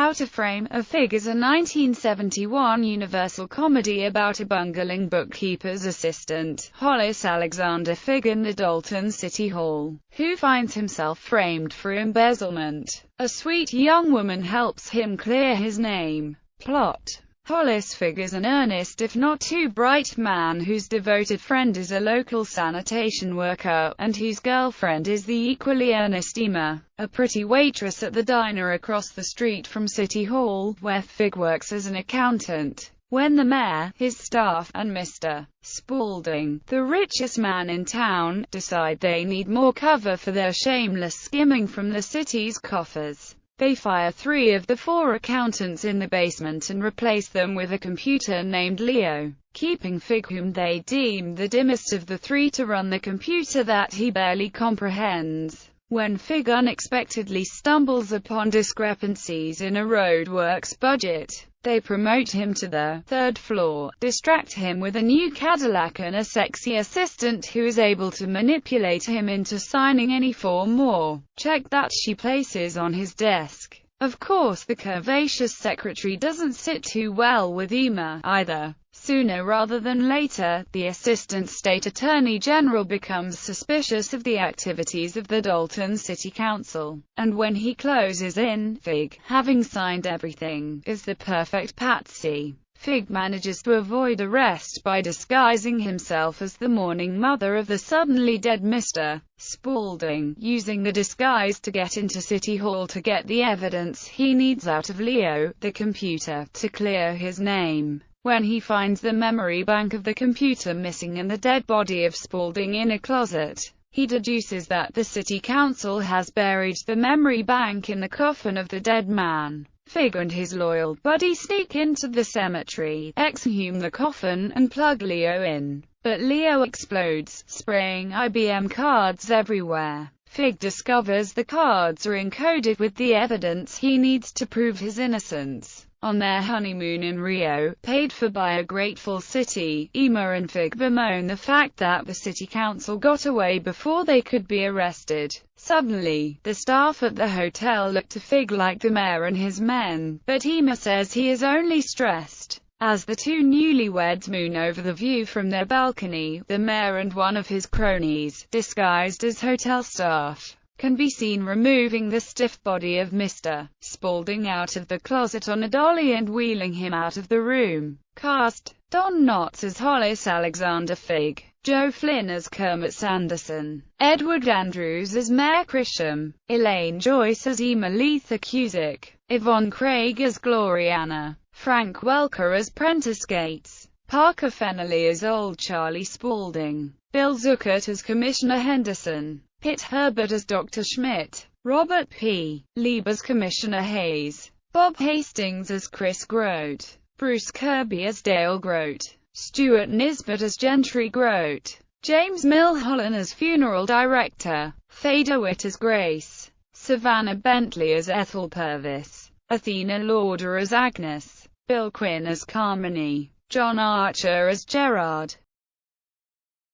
How to Frame a Figg is a 1971 Universal comedy about a bungling bookkeeper's assistant, Hollis Alexander Figg in the Dalton City Hall, who finds himself framed for embezzlement. A sweet young woman helps him clear his name. Plot: Hollis Figg is an earnest if not too bright man whose devoted friend is a local sanitation worker, and whose girlfriend is the equally earnest Emma, a pretty waitress at the diner across the street from City Hall, where Figg works as an accountant. When the mayor, his staff, and Mr. Spaulding, the richest man in town, decide they need more cover for their shameless skimming from the city's coffers, they fire 3 of the 4 accountants in the basement and replace them with a computer named Leo, keeping Figg, whom they deem the dimmest of the 3, to run the computer that he barely comprehends. When Figg unexpectedly stumbles upon discrepancies in a roadworks budget, they promote him to the 3rd floor, distract him with a new Cadillac and a sexy assistant who is able to manipulate him into signing any form or check that she places on his desk. Of course, the curvaceous secretary doesn't sit too well with Emma, either. Sooner rather than later, the assistant state attorney general becomes suspicious of the activities of the Dalton City Council, and when he closes in, Figg, having signed everything, is the perfect patsy. Figg manages to avoid arrest by disguising himself as the mourning mother of the suddenly dead Mr. Spaulding, using the disguise to get into City Hall to get the evidence he needs out of Leo, the computer, to clear his name. When he finds the memory bank of the computer missing and the dead body of Spaulding in a closet, he deduces that the city council has buried the memory bank in the coffin of the dead man. Figg and his loyal buddy sneak into the cemetery, exhume the coffin, and plug Leo in. But Leo explodes, spraying IBM cards everywhere. Figg discovers the cards are encoded with the evidence he needs to prove his innocence. On their honeymoon in Rio, paid for by a grateful city, Emma and Figg bemoan the fact that the city council got away before they could be arrested. Suddenly, the staff at the hotel look to Figg like the mayor and his men, but Emma says he is only stressed. As the 2 newlyweds moon over the view from their balcony, the mayor and one of his cronies, disguised as hotel staff, can be seen removing the stiff body of Mr. Spaulding out of the closet on a dolly and wheeling him out of the room. Cast: Don Knotts as Hollis Alexander Figg, Joe Flynn as Kermit Sanderson, Edward Andrews as Mayor Chrisham, Elaine Joyce as Emma Letha Cusick, Yvonne Craig as Gloriana, Frank Welker as Prentice Gates, Parker Fennelly as Old Charlie Spaulding, Bill Zuckert as Commissioner Henderson, Pitt Herbert as Dr. Schmidt, Robert P. Lieb as Commissioner Hayes, Bob Hastings as Chris Grote, Bruce Kirby as Dale Grote, Stuart Nisbet as Gentry Grote, James Milholland as Funeral Director, Faye DeWitt as Grace, Savannah Bentley as Ethel Purvis, Athena Lauder as Agnes, Bill Quinn as Carmony, John Archer as Gerard,